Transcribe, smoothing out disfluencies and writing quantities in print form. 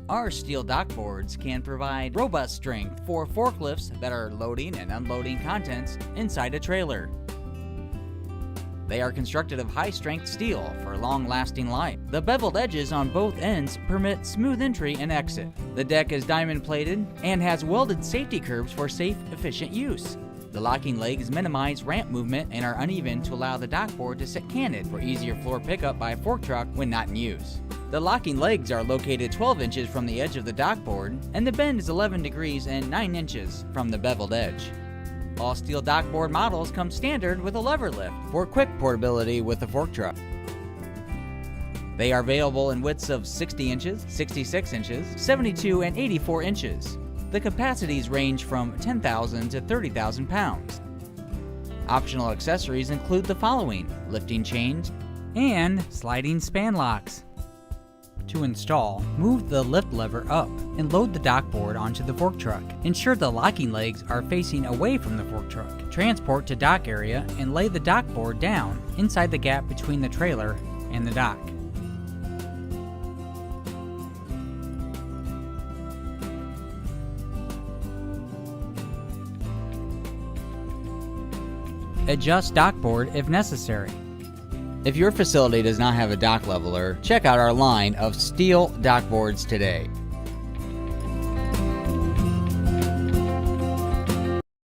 Our steel dockboards can provide robust strength for forklifts that are loading and unloading contents inside a trailer. They are constructed of high-strength steel for long-lasting life. The beveled edges on both ends permit smooth entry and exit. The deck is diamond-plated and has welded safety curbs for safe, efficient use. The locking legs minimize ramp movement and are uneven to allow the dockboard to sit canted for easier floor pickup by a fork truck when not in use. The locking legs are located 12 inches from the edge of the dockboard, and the bend is 11 degrees and 9 inches from the beveled edge. All steel dockboard models come standard with a lever lift for quick portability with the fork truck. They are available in widths of 60 inches, 66 inches, 72 and 84 inches. The capacities range from 10,000 to 30,000 pounds. Optional accessories include the following: lifting chains and sliding span locks. To install, move the lift lever up and load the dockboard onto the fork truck. Ensure the locking legs are facing away from the fork truck. Transport to dock area and lay the dockboard down inside the gap between the trailer and the dock. Adjust dockboard if necessary. If your facility does not have a dock leveler, check out our line of steel dockboards today.